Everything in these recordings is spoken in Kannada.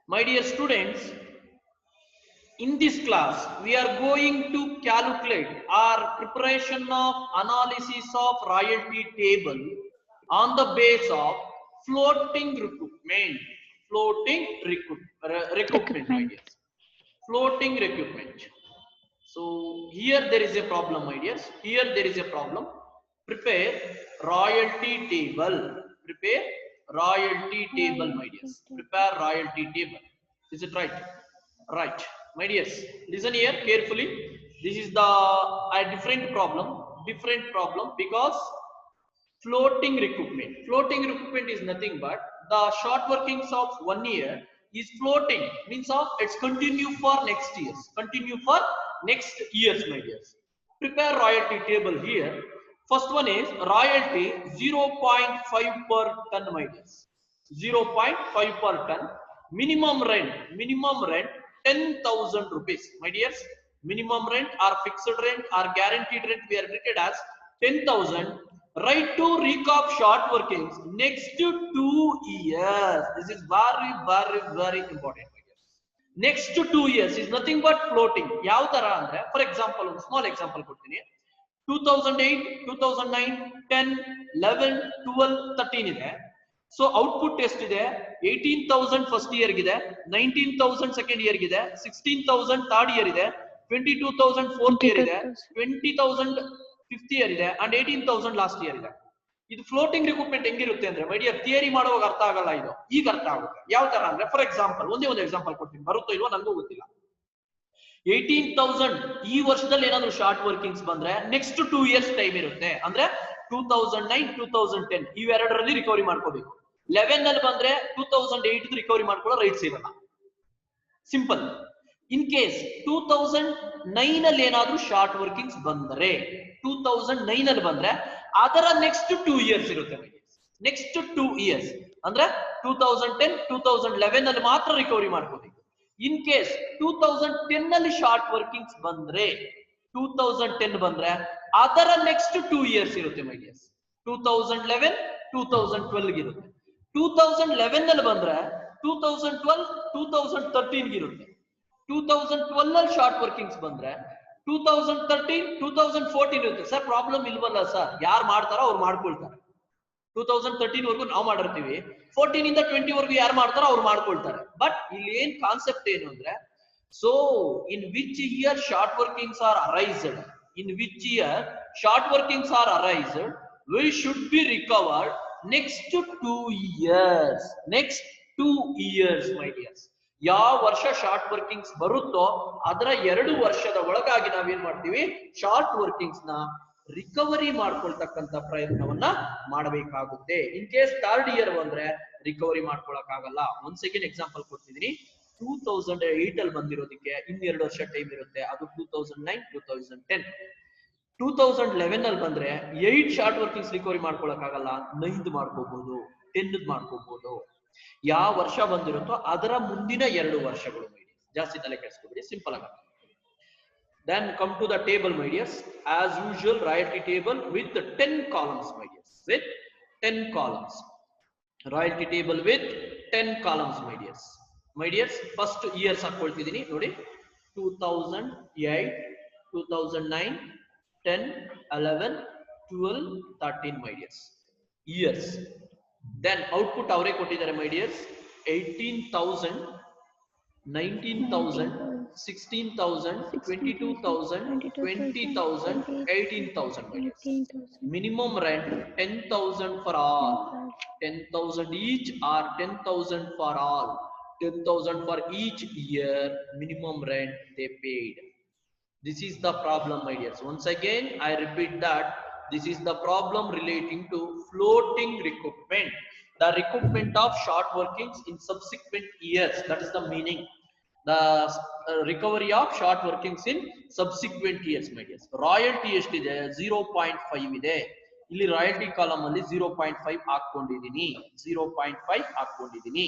My dear students, in this class, we are going to calculate our preparation of analysis of royalty table on the base of floating recoupment. Recoupment, my dears. Floating recoupment. So here there is a problem, my dears. Here there is a problem. Prepare royalty table. Prepare royalty table, my dears. Prepare royalty table. Is it right? Right, my dears. Listen here carefully. This is a different problem because floating recoupment. Floating recoupment is nothing but the short workings of 1 year is floating, means of it's continue for next years. Continue for next years, my dears. Prepare royalty table here. First one is royalty 0.5 per ton, my dears. 0.5 per ton. Minimum rent 10,000 rupees, my dears. Minimum rent or fixed rent or guaranteed rent we are treated as 10,000. Right to recap short workings next to 2 years. This is very important. Next to 2 years is nothing but floating. Yav tara andre, for example, one small example ಕೊಡ್ತೀನಿ. 2008, 2009, 10, 11, 12, 13 ಇದೆ. So output ಎಷ್ಟಿದೆ? 18,000 first year ಗಿದೆ, 19,000 second year ಗಿದೆ, 16,000 third year ಇದೆ, 22,000 fourth year ಇದೆ, 20,000 fifth year ಇದೆ and 18,000 last year ಇದೆ. ಇದು ಫ್ಲೋಟಿಂಗ್ ರಿಕ್ರೂಟ್ಮೆಂಟ್ ಹೆಂಗಿರುತ್ತೆ ಅಂದ್ರೆ ಮೈ ಡಿಯರ್ ಥಿಯರಿ ಮಾಡುವಾಗ ಅರ್ಥ ಆಗಲ್ಲ, ಇದು ಈಗ ಅರ್ಥ ಆಗುತ್ತೆ. ಯಾವ ತರ ಅಂದ್ರೆ ಫಾರ್ ಎಕ್ಸಾಂಪಲ್ ಒಂದೇ ಒಂದು ಎಕ್ಸಾಂಪಲ್ ಕೊಡ್ತೀನಿ, ಬರುತ್ತೋ ಇಲ್ವೋ ನನಗೂ ಗೊತ್ತಿಲ್ಲ. 18,000 ಈ ವರ್ಷದಲ್ಲಿ ಏನಾದ್ರು ಶಾರ್ಟ್ ವರ್ಕಿಂಗ್ಸ್ ಬಂದ್ರೆ ನೆಕ್ಸ್ಟ್ 2 years ಟೈಮ್ ಇರುತ್ತೆ. ಅಂದ್ರೆ 2009, 2010 ಇವೆರಡರಲ್ಲಿ ರಿಕವರಿ ಮಾಡ್ಕೋಬೇಕು. 11 ಅಲ್ಲಿ ಬಂದ್ರೆ 2008 ರಿಕವರಿ ಮಾಡ್ಕೊಳ್ಳೋ ರೈಟ್ಸ್ ಇರಲ್ಲ. ಸಿಂಪಲ್. ಇನ್ ಕೇಸ್ 2009 ಅಲ್ಲಿ ಏನಾದ್ರೂ ಶಾರ್ಟ್ ವರ್ಕಿಂಗ್ಸ್ ಬಂದ್ರೆ 2009 ಅಲ್ಲಿ ಬಂದ್ರೆ ಅದರ ನೆಕ್ಸ್ಟ್ 2 years ಇರುತ್ತೆ. ನೆಕ್ಸ್ಟ್ 2 years ಅಂದ್ರೆ 2010, 2011 ಅಲ್ಲಿ ಮಾತ್ರ ರಿಕವರಿ ಮಾಡ್ಕೋಬೇಕು. ಇನ್ ಕೇಸ್ 2010 ಅಲ್ಲಿ ಶಾರ್ಟ್ ವರ್ಕಿಂಗ್ಸ್ ಬಂದ್ರೆ 2010 ಬಂದ್ರೆ ಅದರ ನೆಕ್ಸ್ಟ್ 2 years ಇರುತ್ತೆ ಮೈ ಡಿಯರ್ಸ್. 2011, 2012 ಇರುತ್ತೆ. 2011 ಅಲ್ಲಿ ಬಂದ್ರೆ 2012, 2013 ಇರುತ್ತೆ. 2012 ಅಲ್ಲಿ ಶಾರ್ಟ್ ವರ್ಕಿಂಗ್ಸ್ ಬಂದ್ರೆ 2013, 2014 ಇರುತ್ತೆ. ಸರ್ ಪ್ರಾಬ್ಲಮ್ ಇಲ್ವಲ್ಲ ಸರ್, ಯಾರು ಮಾಡ್ತಾರೋ ಅವ್ರು ಮಾಡ್ಕೊಳ್ತಾರೆ. 2013 ವರ್ಗು ನಾವು ಮಾಡಿರ್ತೀವಿ, 14 ಇಂದ 20 ವರ್ಗು ಯಾರು ಮಾಡ್ತಾರೋ ಅವ್ರು ಮಾಡ್ಕೊಳ್ತಾರೆ. ಬಟ್ ಇಲ್ಲಿ ಏನ್ ಕಾನ್ಸೆಪ್ಟ್ ಏನು ಅಂದ್ರೆ, so in which year short workings are arised, in which year short workings are arised, we should be recovered next 2 years. Next 2 years my dears. ಯಾವ ವರ್ಷ ಶಾರ್ಟ್ ವರ್ಕಿಂಗ್ಸ್ ಬರುತ್ತೋ ಅದರ 2 ವರ್ಷದ ಒಳಗಾಗಿ ನಾವೇನ್ ಮಾಡ್ತೀವಿ, ಶಾರ್ಟ್ ವರ್ಕಿಂಗ್ಸ್ ನ ರಿಕವರಿ ಮಾಡ್ಕೊಳ್ತಕ್ಕಂತ ಪ್ರಯತ್ನವನ್ನ ಮಾಡಬೇಕಾಗುತ್ತೆ. ಇನ್ ಕೇಸ್ ಥರ್ಡ್ ಇಯರ್ ಬಂದ್ರೆ ರಿಕವರಿ ಮಾಡ್ಕೊಳಕ್ ಆಗಲ್ಲ. ಒಂದ್ ಸೆಕೆಂಡ್ ಎಕ್ಸಾಂಪಲ್ ಕೊಡ್ತಿದೀನಿ. 2008 ಅಲ್ಲಿ ಬಂದಿರೋದಕ್ಕೆ ಇನ್ 2 ವರ್ಷ ಟೈಮ್ ಇರುತ್ತೆ, ಅದು 2009, 2010. 2011 ಅಲ್ಲಿ ಬಂದ್ರೆ 8 ಶಾರ್ಟ್ ವರ್ಕಿಂಗ್ಸ್ ರಿಕವರಿ ಮಾಡ್ಕೊಳಕ್ ಆಗಲ್ಲ, 9 ಮಾಡ್ಕೋಬಹುದು, 10 ಮಾಡ್ಕೋಬಹುದು. ಯಾವ ವರ್ಷ ಬಂದಿರುತ್ತೋ ಅದರ ಮುಂದಿನ 2 ವರ್ಷಗಳು. ಜಾಸ್ತಿ ತಲೆ ಕೆಡಿಸ್ಕೊಬೇಡಿ, ಸಿಂಪಲ್ ಆಗಿ. Then come to the table, my dears. As usual, royalty table with 10 columns, my dears. With 10 columns. Royalty table with 10 columns, my dears. My dears, first years ಹಾಕೊಳ್ತಿದ್ದೀನಿ ನೋಡಿ. 2008, 2009, 10, 11, 12, 13, my dears. Years. Then output ಅವರೇ ಕೊಟ್ಟಿದ್ದಾರೆ my dears. 18,000, 19,000, 16,000, 22,000, 20,000, 18,000, my dears. Minimum rent 10,000 for all. 10,000 each or 10,000 for all. 10,000 for each year minimum rent they paid. This is the problem, my dears. Once again I repeat that this is the problem relating to floating recoupment, the recoupment of short workings in subsequent years. That is the meaning, the recovery of short workings in subsequent years, my dears. Royalty ಎಷ್ಟಿದೆ? 0.5 ಇದೆ. ಇಲ್ಲಿ ರಾಯಲ್ಟಿ ಕಾಲಮ್ ಅಲ್ಲಿ 0.5 ಹಾಕೊಂಡಿದ್ದೀನಿ, 0.5 ಹಾಕೊಂಡಿದ್ದೀನಿ.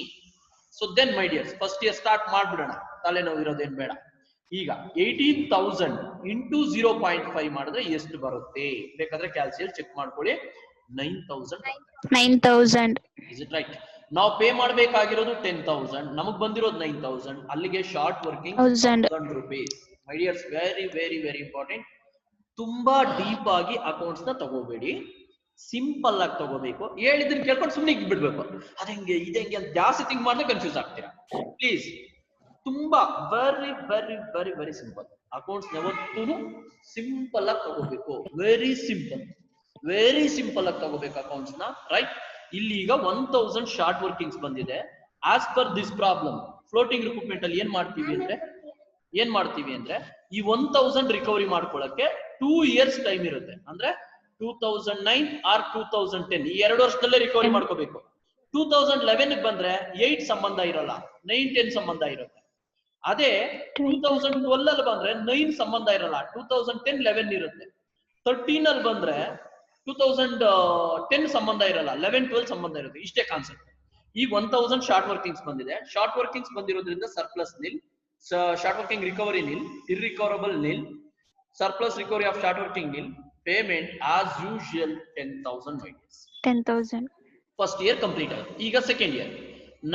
So then my dears first year start ಮಾಡ್ಬಿಡೋಣ, ತಲೆನೋವು ಇರೋದೇನ್ ಬೇಡ. ಈಗ 18,000 ಇಂಟು 0.5 ಮಾಡಿದ್ರೆ ಎಷ್ಟು ಬರುತ್ತೆ? ಬೇಕಾದ್ರೆ ಕ್ಯಾಲ್ಸಿಯಲ್ ಚೆಕ್ ಮಾಡ್ಕೊಳ್ಳಿ. 9,000. Is it right? ನಾವು ಪೇ ಮಾಡ್ಬೇಕಾಗಿರೋದು 10,000, ನಮಗ್ ಬಂದಿರೋದು 9,000, ಅಲ್ಲಿಗೆ short working 1,000 rupees. My dears, very very very important. ತುಂಬಾ ಡೀಪ್ ಆಗಿ ಅಕೌಂಟ್ಸ್ ನ ತಗೋಬೇಡಿ, ಸಿಂಪಲ್ ಆಗಿ ತಗೋಬೇಕು. ಹೇಳಿದ್ರೆ ಕೇಳ್ಕೊಂಡು ಸುಮ್ಮನೆ ಬಿಡ್ಬೇಕು. ಅದಂಗೆ ಇದೆಂಗೆ ಅಂತ ಜಾಸ್ತಿ ಥಿಂಕ್ ಮಾಡಿದ್ರೆ ಕನ್ಫ್ಯೂಸ್ ಆಗ್ತೀರಾ. ಪ್ಲೀಸ್, ತುಂಬಾ very very very very simple. Accounts ಯಾವತ್ತೂ ಸಿಂಪಲ್ ಆಗಿ ತಗೋಬೇಕು. ವೆರಿ ಸಿಂಪಲ್ ಆಗಿ ತಗೋಬೇಕು ಅಕೌಂಟ್ಸ್ ನ, ರೈಟ್? ಇಲ್ಲಿ ಈಗ 1,000 ಶಾರ್ಟ್ ವರ್ಕಿಂಗ್ಸ್ ಬಂದಿದೆ. As per this problem, floating recruitment ಅಲ್ಲಿ ಏನ್ ಮಾಡ್ತೀವಿ ಅಂದ್ರೆ ಈ 1,000 ರಿಕವರಿ ಮಾಡ್ಕೊಳ್ಳಕ್ಕೆ 2 years ಟೈಮ್ ಇರುತ್ತೆ. ಅಂದ್ರೆ 2009 ಆರ್ 2010 ಈ 2 ವರ್ಷದಲ್ಲೇ ರಿಕವರಿ ಮಾಡ್ಕೋಬೇಕು. 2011 ಬಂದ್ರೆ 8 ಸಂಬಂಧ ಇರಲ್ಲ, 9-10 ಸಂಬಂಧ ಇರುತ್ತೆ. ಅದೇ 2012 ಅಲ್ಲಿ ಬಂದ್ರೆ 9 ಸಂಬಂಧ ಇರಲ್ಲ, 2010-11 ಇರುತ್ತೆ. 13 ಅಲ್ಲಿ ಬಂದ್ರೆ 2010 ಸಂಬಂಧ ಇರಲ್ಲ, 11-12 ಸಂಬಂಧ ಇರುತ್ತೆ. ಇಷ್ಟೇ ಕಾನ್ಸೆಪ್ಟ್. ಈಗ 1,000 ಶಾರ್ಟ್ ವರ್ಕಿಂಗ್ಸ್ ಬಂದಿದೆ. ಶಾರ್ಟ್ ವರ್ಕಿಂಗ್ಸ್ ಬಂದಿರೋದ್ರಿಂದ surplus nil, short working recovery nil, irrecoverable nil, surplus recovery of short working nil, payment as usual 10,000. 10,000 first year complete ಆಯ್ತು. ಈಗ ಸೆಕೆಂಡ್ ಇಯರ್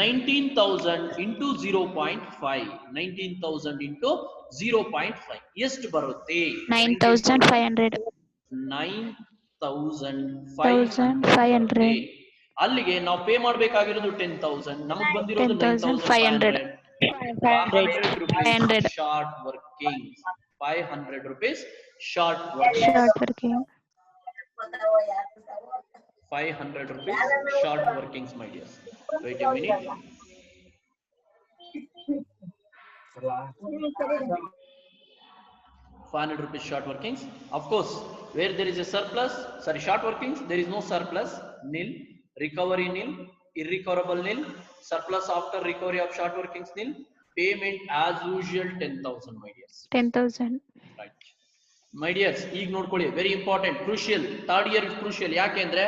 19,000 into 0.5, 19,000 into 0.5 ಎಷ್ಟು ಬರುತ್ತೆ? 9,500. 9,500. ಅಲ್ಲಿಗೆ ನಾವು ಪೇ ಮಾಡ್ಬೇಕಾಗಿರೋದು 10,000, ನಮಗ್ ಬಂದಿರೋದು 9,500. 500 rupees short working, 500 rupees short working, 500 rupees short workings, my dear. Wait a minute. 500 rupees short workings. Of course, where there is a surplus, short workings, there is no surplus, nil, recovery nil, irrecoverable nil, surplus after recovery of short workings nil, payment as usual 10,000, my dears. 10,000. Right. My dears, ಈಗ ನೋಡ್ಕೊಳ್ಳಿ, very important, crucial. Third year crucial. ಯಾಕೆಂದ್ರೆ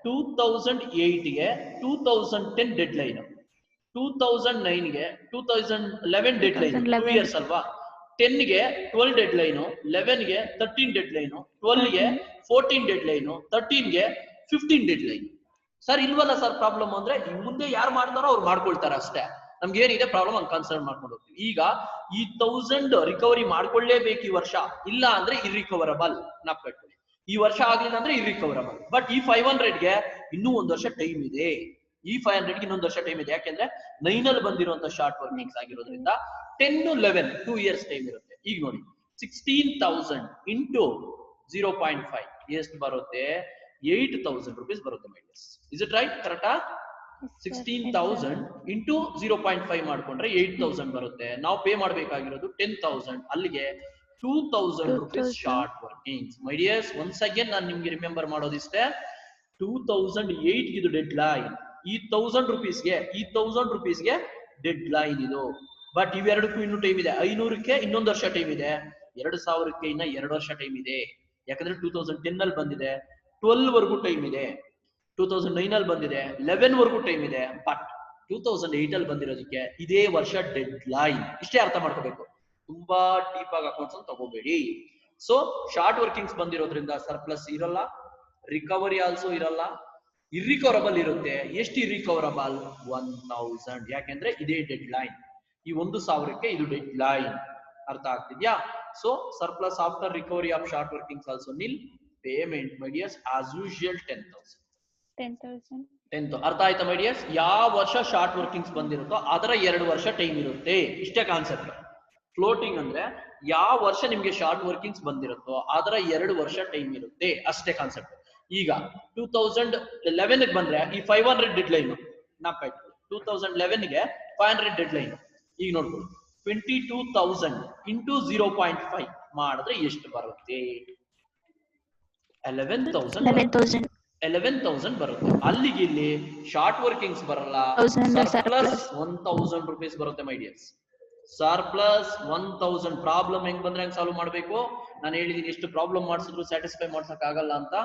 2008 ಗೆ 2010 ಡೆಡ್ ಲೈನ್, 2009 ಗೆ 2011 ಡೆಡ್ ಲೈನ್, 2 years ಅಲ್ವಾ? 10 ಗೆ 12 ಡೆಡ್ ಲೈನ್, 11 ಗೆ 13 ಡೆಡ್ ಲೈನ್, 12 ಗೆ 14 ಡೆಡ್ ಲೈನ್, 13 ಗೆ 15 ಡೆಡ್ ಲೈನ್. ಸರ್ ಇಲ್ವಲ್ಲ ಸರ್ ಪ್ರಾಬ್ಲಮ್ ಅಂದ್ರೆ, ಮುಂದೆ ಯಾರು ಮಾಡ್ತಾರೋ ಅವ್ರು ಮಾಡ್ಕೊಳ್ತಾರ ಅಷ್ಟೇ. ನಮ್ಗೆ ಏನಿದೆ ಪ್ರಾಬ್ಲಮ್ ಹಂಗೆ ಕನ್ಸಿಡರ್ ಮಾಡ್ಕೊಂಡು ಹೋಗ್ತೀವಿ. ಈಗ ಈ 1000 ರಿಕವರಿ ಮಾಡ್ಕೊಳ್ಳೇಬೇಕು ಈ ವರ್ಷ, ಇಲ್ಲ ಅಂದ್ರೆ ಇರ್ರಿಕವರಬಲ್. ನಾಪ್ಕಟ್ಕೊಳ್ಳಿ, ಈ ವರ್ಷ ಆಗ್ಲಿಲ್ಲ ಅಂದ್ರೆ ಇರ್ರಿಕವರಬಲ್. ಬಟ್ ಈ 500ಗೆ ಇನ್ನೂ 1 ವರ್ಷ ಟೈಮ್ ಇದೆ. ಈ 500ಗೆ ಇನ್ನೊಂದು ವರ್ಷ ಟೈಮ್ ಇದೆ. ಯಾಕೆಂದ್ರೆ 9 ಅಲ್ಲಿ ಬಂದಿರುವಂತ ಶಾರ್ಟ್ ವರ್ಕಿಂಗ್ಸ್ ಆಗಿರೋದ್ರಿಂದ 10-11 2 years ಟೈಮ್ ಇರುತ್ತೆ. ಈಗ ನೋಡಿ, 16,000 into 0.5 ಎಷ್ಟು ಬರುತ್ತೆ? 8,000 rupees ಬರುತ್ತೆ. Minus, is it right? ಕರೆಕ್ಟಾ? 16,000 into 0.5 ಮಾಡ್ಕೊಂಡ್ರೆ 8,000 ಬರುತ್ತೆ. ನಾವು ಪೇ ಮಾಡ್ಬೇಕಾಗಿರೋದು 10,000, ಅಲ್ಲಿಗೆ 2,000 rupees ಶಾರ್ಟ್ ವರ್ಕಿಂಗ್ಸ್. ಮೈ ಡಿಯರ್ಸ್, ಒನ್ಸ್ ಅಗೇನ್ ನಾನು ನಿಮ್ಗೆ ರಿಮೆಂಬರ್ ಮಾಡೋದಿಷ್ಟೇ, 2008 ಇದು ಡೆಡ್ ಲೈನ್. ಈ 1,000 rupeesಗೆ ಡೆಡ್ ಲೈನ್ ಇದು. ಬಟ್ ಇವೆರಡಕ್ಕೂ ಇನ್ನೂ ಟೈಮ್ ಇದೆ. 500ಕ್ಕೆ ಇನ್ನೊಂದು ವರ್ಷ ಟೈಮ್ ಇದೆ, 2,000ಕ್ಕೆ ಇನ್ನ 2 ವರ್ಷ ಟೈಮ್ ಇದೆ. ಯಾಕಂದ್ರೆ 2010 ಅಲ್ಲಿ ಬಂದಿದೆ, 12 ವರೆಗೂ ಟೈಮ್ ಇದೆ. 2009 ಅಲ್ಲಿ ಬಂದಿದೆ, 11 ವರೆಗೂ ಟೈಮ್ ಇದೆ. ಬಟ್ 2008 ಅಲ್ಲಿ ಬಂದಿರೋದಕ್ಕೆ ಇದೇ ವರ್ಷ ಡೆಡ್ ಲೈನ್. ಇಷ್ಟೇ ಅರ್ಥ ಮಾಡ್ಕೋಬೇಕು. ತುಂಬಾ ಡೀಪ್ ಆಗಿ ಅಕೌಂಟ್ಸ್ ಅನ್ನು ತಗೋಬೇಡಿ. ಸೊ ಶಾರ್ಟ್ ವರ್ಕಿಂಗ್ಸ್ ಬಂದಿರೋದ್ರಿಂದ ಸರ್ಪ್ಲಸ್ ಇರಲ್ಲ, ರಿಕವರಿ ಆಲ್ಸೋ ಇರಲ್ಲ, ಇರ್ರಿಕವರಬಲ್ ಇರುತ್ತೆ. ಎಷ್ಟು ಇರ್ರಿಕವರಬಲ್? 1,000. ಯಾಕೆಂದ್ರೆ ಇದೇ ಡೆಡ್ ಲೈನ್. ಈ 1,000ಕ್ಕೆ ಇದು ಡೆಡ್ ಲೈನ್. ಅರ್ಥ ಆಗ್ತಿದ್ಯಾ? So surplus after recovery of short workings also nil, payment my dears as usual 10,000. 10,000 ಅರ್ಥ ಆಯ್ತಾ ಮೈ ಡಿಯರ್ಸ್? ಯಾವ ವರ್ಷ ಶಾರ್ಟ್ ವರ್ಕಿಂಗ್ಸ್ ಬಂದಿರುತ್ತೋ ಅದರ 2 ವರ್ಷ ಟೈಮ್ ಇರುತ್ತೆ. ಇಷ್ಟೇ ಕಾನ್ಸೆಪ್ಟ್. ಫ್ಲೋಟಿಂಗ್ ಅಂದ್ರೆ ಯಾವ ವರ್ಷ ನಿಮ್ಗೆ ಶಾರ್ಟ್ ವರ್ಕಿಂಗ್ಸ್ ಬಂದಿರುತ್ತೋ ಅದರ 2 ವರ್ಷ ಟೈಮ್ ಇರುತ್ತೆ, ಅಷ್ಟೇ ಕಾನ್ಸೆಪ್ಟ್. ಈಗ 2011 ಬಂದ್ರೆ ಈ 500 ಡೆಡ್ ಲೈನ್ ನಾಪಾಯ್ತು. 2011ಗೆ 500 dead line. ಈಗ ನೋಡ್ಬೋದು, 22,000 into 0.5 ಮಾಡಿದ್ರೆ ಎಷ್ಟು ಬರುತ್ತೆ? 11,000 ಬರುತ್ತೆ. ಅಲ್ಲಿಗೆ ಇಲ್ಲಿ ಶಾರ್ಟ್ ವರ್ಕಿಂಗ್ಸ್ ಬರಲ್ಲ, ಸರ್ಪ್ಲಸ್ 1,000 rupees ಬರುತ್ತೆ ಮೈ ಡಿಯರ್ಸ್. ಸರ್ಪ್ಲಸ್ 1,000. ಪ್ರಾಬ್ಲಮ್ ಹೆಂಗ್ ಬಂದ್ರೆ ಹೆಂಗ್ ಸಾಲ್ವ್ ಮಾಡ್ಬೇಕು? ನಾನು ಹೇಳಿದೀನಿ, ಎಷ್ಟು ಪ್ರಾಬ್ಲಮ್ ಮಾಡಿಸಿದ್ರು ಸ್ಯಾಟಿಸ್ಫೈ ಮಾಡ್ಸಕ್ ಆಗಲ್ಲ ಅಂತ.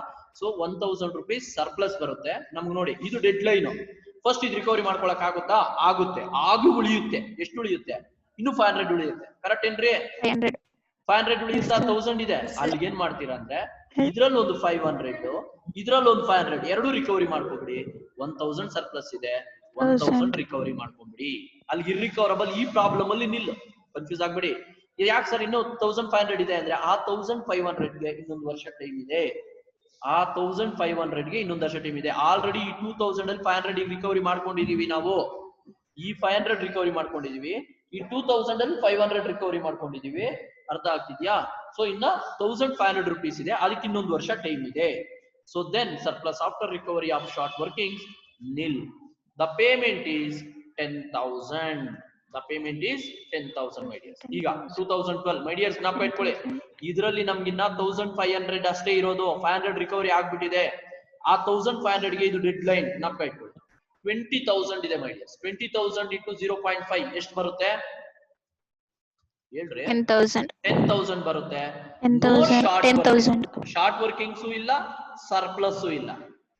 ಸೊ 1,000 rupees ಸರ್ಪ್ಲಸ್ ಬರುತ್ತೆ ನಮ್ಗೆ. ನೋಡಿ, ಇದು ಡೆಡ್ ಲೈನ್. ಫಸ್ಟ್ ಇದು ರಿಕವರಿ ಮಾಡ್ಕೊಳಕ್ ಆಗುತ್ತಾ? ಆಗುತ್ತೆ. ಆಗಿ ಉಳಿಯುತ್ತೆ. ಎಷ್ಟು ಉಳಿಯುತ್ತೆ? ಇನ್ನು 500 ಉಳಿಯುತ್ತೆ. ಕರೆಕ್ಟ್ ಏನ್ರಿ? 500 ಉಳಿಯುತ್ತಾ? 1,000 ಇದೆ. ಅಲ್ಲಿಗೆ ಏನ್ ಮಾಡ್ತೀರಾ ಅಂದ್ರೆ, ಇದ್ರಲ್ಲಿ ಒಂದು 500, ಇದ್ರಲ್ಲಿ ಒಂದು 500, ಎರಡು ರಿಕವರಿ ಮಾಡ್ಕೊಬಿಡಿ. 1,000 ಸರ್ಪ್ಲಸ್ ಇದೆ, 1000 ರಿಕವರಿ ಮಾಡ್ಕೊಂಬಿಡಿ. ಅಲ್ಲಿ ಇರ್ರಿಕವರಬಲ್ ಈ ಪ್ರಾಬ್ಲಮ್ ಅಲ್ಲಿ ನಿಲ್ ಕನ್ಫ್ಯೂಸ್ ಆಗ್ಬೇಡಿ. ಯಾಕೆ ಸರ್ ಇನ್ನು 1500 ಇದೆ ಅಂದ್ರೆ ಆ 1500ಗೆ ಇನ್ನೊಂದು ವರ್ಷ ಟೈಮ್ ಇದೆ. ಆ 1500ಗೆ ಇನ್ನೊಂದು ವರ್ಷ ಟೈಮ್ ಇದೆ. ಆಲ್ರೆಡಿ ಈ 2000 ಅಲ್ಲಿ 500 ರಿಕವರಿ ಮಾಡ್ಕೊಂಡಿದೀವಿ ನಾವು. ಈ 500 ರಿಕವರಿ ಮಾಡ್ಕೊಂಡಿದೀವಿ, ಈ 2000 ಅಲ್ಲಿ 500 ರಿಕವರಿ ಮಾಡ್ಕೊಂಡಿದೀವಿ. ಅರ್ಥ ಆಗ್ತಿದ್ಯಾ? ಸೊ ಇನ್ನ 1500 rupees ಇದೆ, ಅದಕ್ಕೆ ಇನ್ನೊಂದು ವರ್ಷ ಟೈಮ್ ಇದೆ. So then surplus after recovery of short working nil. The payment is 10,000. The payment is 10,000 my dears. ಈಗ 2012 ಮೈ ಡಿಯರ್ಸ್ ಜ್ಞಾಪಕ ಇಟ್ಕೊಳ್ಳಿ, ಇದರಲ್ಲಿ ನಮ್ಗಿನ್ನ 1500 ಅಷ್ಟೇ ಇರೋದು. 500 ರಿಕವರಿ ಆಗ್ಬಿಟ್ಟಿದೆ. ಆ 1500ಗೆ ಇದು ಡೆಡ್ ಲೈನ್ ಜ್ಞಾಪಕ ಇಟ್ಕೊಳ್ಳಿ. 20,000 ಇದೆ ಮೈ ಡಿಯರ್ಸ್. 20,000 into 0.5 ಎಷ್ಟು ಬರುತ್ತೆ ಹೇಳ್ರಿ? 10,000 ಬರುತ್ತೆ. ಶಾರ್ಟ್ ವರ್ಕಿಂಗ್ಸ್ ಇಲ್ಲ, ಸರ್ಪ್ಲಸ್ ಇಲ್ಲ.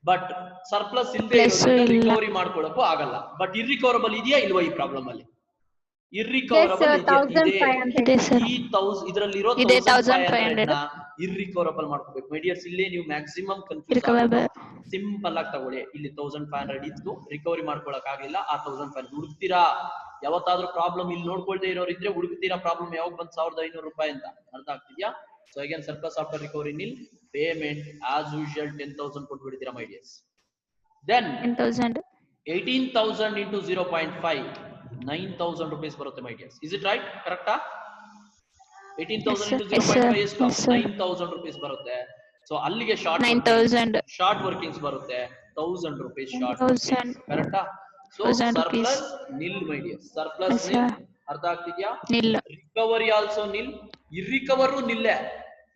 ಬಟ್ ಸರ್ಪ್ಲಸ್ ಇಲ್ಲದೆ ರಿಕವರಿ ಮಾಡ್ಕೊಳ್ಳೋಕ್ಕೂ ಆಗಲ್ಲ. ಬಟ್ ಇರ್ರಿಕವರಬಲ್ ಇದೆಯಾ ಇಲ್ವಾ ಈ ಪ್ರಾಬ್ಲಮ್ ಅಲ್ಲಿ? ಇರ್ರಿಕವರಬಲ್ ಇದರಲ್ಲಿರೋ 1500 ಇರ್ರಿಕವರಬಲ್ ಮಾಡ್ಕೋಬೇಕು ಮೈ ಡಿಯರ್ಸ್. ಇಲ್ಲೇ ನೀವು ಮ್ಯಾಕ್ಸಿಮಮ್ ಕನ್ಫ್ಯೂಸ್ ಸಿಂಪಲ್ ಆಗಿ ತಗೊಳ್ಳಿ. ಇಲ್ಲಿ 1500 ಇತ್ತು, ರಿಕವರಿ ಮಾಡ್ಕೊಳಕ್ ಆಗಿಲ್ಲ, ಆ 1500 ಹುಡುಕ್ತೀರಾ. ಯಾವತ್ತಾದ್ರೂ ಪ್ರಾಬ್ಲಮ್ ಇಲ್ಲಿ ನೋಡ್ಕೊಳ್ದೆ ಇರೋರು ಇದ್ರೆ ಹುಡುಕ್ತೀರಾ ಪ್ರಾಬ್ಲಮ್ ಯಾವಾಗ ಬಂದ್ 1500 ರೂಪಾಯಿ ಅಂತ. ಅರ್ಥ ಆಗ್ತಿದ್ಯಾ? So again surplus after recovery nil, payment as usual 10,000 ಕೊಟ್ಬಿಡ್ತೀರಾ my dears. Then 18,000 into 0.5 9,000 rupees ಬರುತ್ತೆ my dears. Is it right? ಕರೆಕ್ಟಾ? 18,000 into 0.5 ಎಷ್ಟು? 9,000 rupees ಬರುತ್ತೆ. ಸೊ ಅಲ್ಲಿಗೆ ಶಾರ್ಟ್ ವರ್ಕಿಂಗ್ಸ್ ಬರುತ್ತೆ 1,000 rupees ಶಾರ್ಟ್ ವರ್ಕಿಂಗ್ಸ್. ಕರೆಕ್ಟಾ? ಸೊ ಸರ್ಪ್ಲಸ್ ನಿಲ್ ಮೈ ಡಿಯರ್ಸ್. ಸರ್ಪ್ಲಸ್ ನಿಲ್. ಅರ್ಥ ಆಗ್ತಿದ್ಯಾ? ರಿಕವರಿ ಆಲ್ಸೋ ನಿಲ್, ಇರ್ರಿಕವರು ನಿಲ್ಲೆ.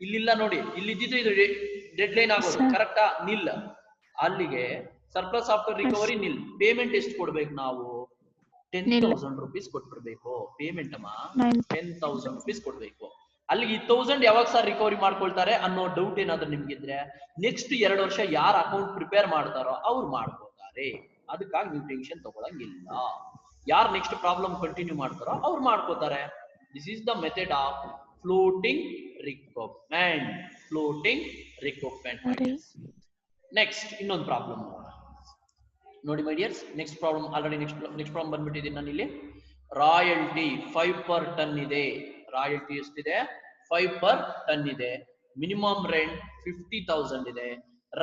ಇಲ್ಲಿಲ್ಲ ನೋಡಿ, ಇಲ್ಲಿದ್ದು ಇದು ಡೆಡ್ ಲೈನ್ ಆಗೋದು. ಕರೆಕ್ಟಾ? ನಿಲ್. ಅಲ್ಲಿಗೆ surplus after recovery nil. Payment ಎಷ್ಟು ಕೊಡ್ಬೇಕು ನಾವು? 10,000 rupees ಕೊಟ್ಬಿಡ್ಬೇಕು ಪೇಮೆಂಟ್ ಅಮ್ಮ. 10,000 rupees ಕೊಡ್ಬೇಕು. ಅಲ್ಲಿಗೆ ಈ 1000 ಯಾವಾಗ ಸರ್ ರಿಕವರಿ ಮಾಡ್ಕೊಳ್ತಾರೆ ಅನ್ನೋ ಡೌಟ್ ಏನಾದ್ರು ನಿಮ್ಗಿದ್ರೆ, ನೆಕ್ಸ್ಟ್ 2 ವರ್ಷ ಯಾರು ಅಕೌಂಟ್ ಪ್ರಿಪೇರ್ ಮಾಡ್ತಾರೋ ಅವ್ರು ಮಾಡ್ಕೋತಾರೆ. ಅದಕ್ಕಾಗಿ ನೀವು ಟೆನ್ಷನ್ ತಗೊಳಂಗಿಲ್ಲ. ಯಾರು ನೆಕ್ಸ್ಟ್ ಪ್ರಾಬ್ಲಮ್ ಕಂಟಿನ್ಯೂ ಮಾಡ್ತಾರೋ ಅವ್ರು ಮಾಡ್ಕೋತಾರೆ. This is the method of floating requirement. Floating requirement. Next ಇನ್ನೊಂದು ಪ್ರಾಬ್ಲಮ್ ನೋಡಿ my dears. Next problem already next problem ಬಂದ್ಬಿಟ್ಟಿದ್ದೀನಿ ನಾನು ಇಲ್ಲಿ. ರಾಯಲ್ಟಿ 5 per ton ಇದೆ. ರಾಯಲ್ಟಿ ಎಷ್ಟಿದೆ? 5 per ton ಇದೆ. ಮಿನಿಮಮ್ ರೆಂಟ್ 50,000 ಇದೆ.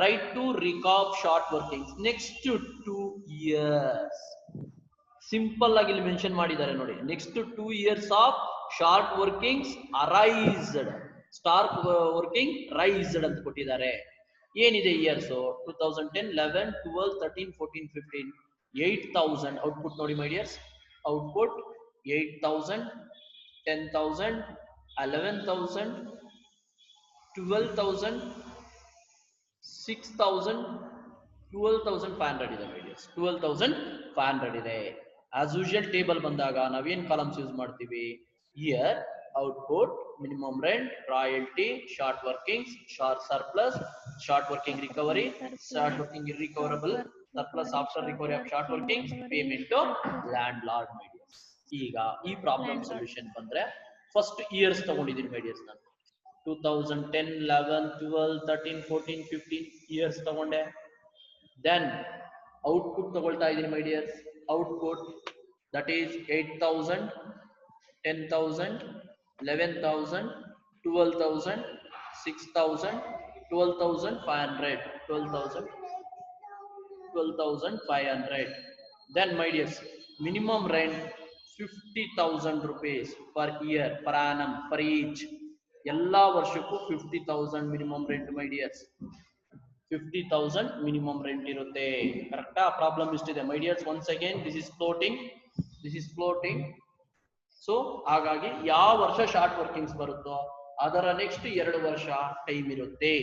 Right to recoup short workings next 2 years. Simple ಆಗಿ ಇಲ್ಲಿ ಮೆನ್ಷನ್ ಮಾಡಿದ್ದಾರೆ ನೋಡಿ. Next 2 years of short workings arised, start working raised ಅಂತ ಕೊಟ್ಟಿದ್ದಾರೆ. ಏನಿದೆ ಇಯರ್ಸ್? 2010, 11, 12, 13, 14, 15. 8,000 ಔಟ್ಪುಟ್ ನೋಡಿ ಮೈ ಡಿಯರ್ಸ್. ಔಟ್ಪುಟ್ 8,000, 10,000, 11,000, 12,000, 6,000, 12,500 ಇದೆ ಮೈ ಡಿಯರ್ಸ್. 12,500 ಇದೆ. ಆಸ್ ಯೂಶುವಲ್ ಟೇಬಲ್ ಬಂದಾಗ ನಾವೇನ್ ಕಾಲಮ್ಸ್ ಯೂಸ್ ಮಾಡ್ತೀವಿ? Year, output, minimum rent, royalty, short workings, surplus, short working recovery, short working irrecoverable, surplus after recovery of short workings, payment to landlord my dears. ಈಗ ಈ ಪ್ರಾಬ್ಲಮ್ ಸೊಲ್ಯೂಷನ್ ಬಂದ್ರೆ ಫಸ್ಟ್ ಇಯರ್ಸ್ ತಗೊಂಡಿದ್ದೀನಿ ಮೈ ಡಿಯರ್ಸ್. ನಾನು 2010, 11, 12, 13, 14, 15 ಇಯರ್ಸ್ ತಗೊಂಡೆ. ದೆನ್ ಔಟ್ಪುಟ್ ತಗೊಳ್ತಾ ಇದ್ದೀನಿ ಮೈ dears. Output that is 8,000, 10,000, 11,000, 12,000, 6,000, 12,500, 12,500. Then my dears, minimum rent 50,000 rupees per year, per annum, per each. ಎಲ್ಲಾ ವರ್ಷಕ್ಕೂ 50,000 minimum rent my dears. 50,000 minimum rent ಇರುತ್ತೆ. ಕರೆಕ್ಟಾ? ಪ್ರಾಬ್ಲಮ್ ಇಷ್ಟಿದೆ my dears. Once again this is floating. So ಹಾಗಾಗಿ ಯಾವ ವರ್ಷ ಶಾರ್ಟ್ ವರ್ಕಿಂಗ್ಸ್ ಬರುತ್ತೋ ಅದರ ನೆಕ್ಸ್ಟ್ 2 ವರ್ಷ ಟೈಮ್ ಇರುತ್ತೆ.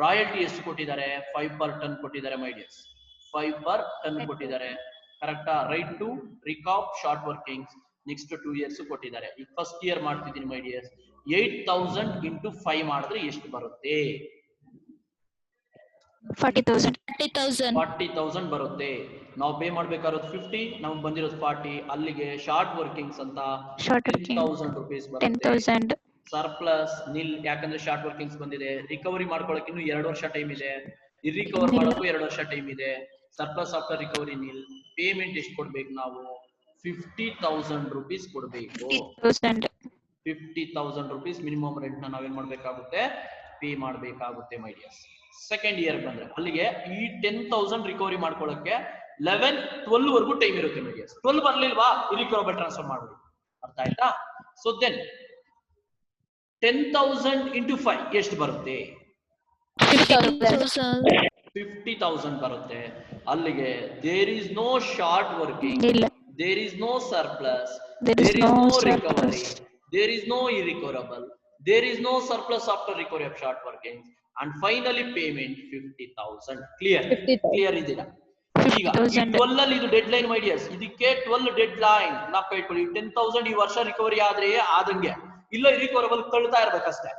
ರಾಯಲ್ಟಿ ಎಷ್ಟು ಕೊಟ್ಟಿದ್ದಾರೆ? 5 per ton ಕೊಟ್ಟಿದ್ದಾರೆ ಮೈ ಡಿಯರ್ಸ್. 5 per ton ಕೊಟ್ಟಿದ್ದಾರೆ. ಕರೆಕ್ಟಾ? Right to recoup short workings next 2 years ಕೊಟ್ಟಿದ್ದಾರೆ. ಈಗ ಫಸ್ಟ್ ಇಯರ್ ಮಾಡ್ತಿದ್ದೀನಿ ಮೈ ಡಿಯರ್ಸ್. 8,000 into 5 ಮಾಡಿದ್ರೆ ಎಷ್ಟು ಬರುತ್ತೆ? 40,000 ಬರುತ್ತೆ. ನಾವು ಪೇ ಮಾಡ್ಬೇಕಾಗಿರೋದು 50, ನಮ್ಗೆ ಬಂದಿರೋದು 40. ಅಲ್ಲಿಗೆ ಶಾರ್ಟ್ ವರ್ಕಿಂಗ್ಸ್ ಅಂತ 10,000 rupees ಬರುತ್ತೆ. ಸರ್ಪ್ಲಸ್ ನಿಲ್, ಯಾಕಂದ್ರೆ ಶಾರ್ಟ್ ವರ್ಕಿಂಗ್ಸ್ ಬಂದಿದೆ. ರಿಕವರಿ ಮಾಡ್ಕೊಳಕ್ಕೆ ಇನ್ನು 2 ವರ್ಷ ಟೈಮ್ ಇದೆ. ಇರ್ರಿಕವರ್ ಮಾಡೋಕ್ಕೂ 2 ವರ್ಷ ಟೈಮ್ ಇದೆ. Surplus after recovery nil, payment ಎಷ್ಟು ಕೊಡ್ಬೇಕು ನಾವು 50,000 rupees ಕೊಡ್ಬೇಕು 50,000. 50,000 rupees ಮಿನಿಮಮ್ ರೆಂಟ್ ನ ನಾವೇನ್ ಮಾಡ್ಬೇಕಾಗುತ್ತೆ ಪೇ ಮಾಡ್ಬೇಕಾಗುತ್ತೆ ಮೈ ಡಿಯರ್ಸ್. ಸೆಕೆಂಡ್ ಇಯರ್ ಬಂದ್ರೆ ಅಲ್ಲಿಗೆ ಈ 10,000 ರಿಕವರಿ ಮಾಡ್ಕೊಳ್ಳೋಕೆ 11-12 ವರೆಗೂ ಟೈಮ್ ಇರುತ್ತೆ ಮೈ ಡಿಯರ್ಸ್. 12 ಬರ್ಲಿಲ್ವಾ ಇರಿಕವರಬಲ್ ಟ್ರಾನ್ಸ್ಫರ್ ಮಾಡ್ಬೋದು. ಅರ್ಥ ಆಯ್ತಾ? ಸೊ ದೆನ್ 10,000 into 5 ಎಷ್ಟು ಬರುತ್ತೆ? 50,000 ಬರುತ್ತೆ. ಅಲ್ಲಿಗೆ there is no short working, there is no surplus, there is no recovery, there is no irrecoverable, there is no surplus after recovery of short working, and finally payment 50,000. clear ಇದೀರಾ? ಈಗ 12 ಅಲ್ಲಿ ಇದು ಡೆಡ್ ಲೈನ್ ಮೈ ಡಿಯರ್ಸ್. ಇದಕ್ಕೆ 12 ಡೆಡ್ ಲೈನ್ ನಾಪ್ಪ ಇಟ್ಕೊಳ್ಳಿ. 10,000 ಈ ವರ್ಷ ರಿಕವರಿ ಆದ್ರೆ ಆದಂಗೆ, ಇಲ್ಲ ಇರಿಕವರಬಲ್ ಕಳ್ತಾ ಇರ್ಬೇಕಷ್ಟೇ.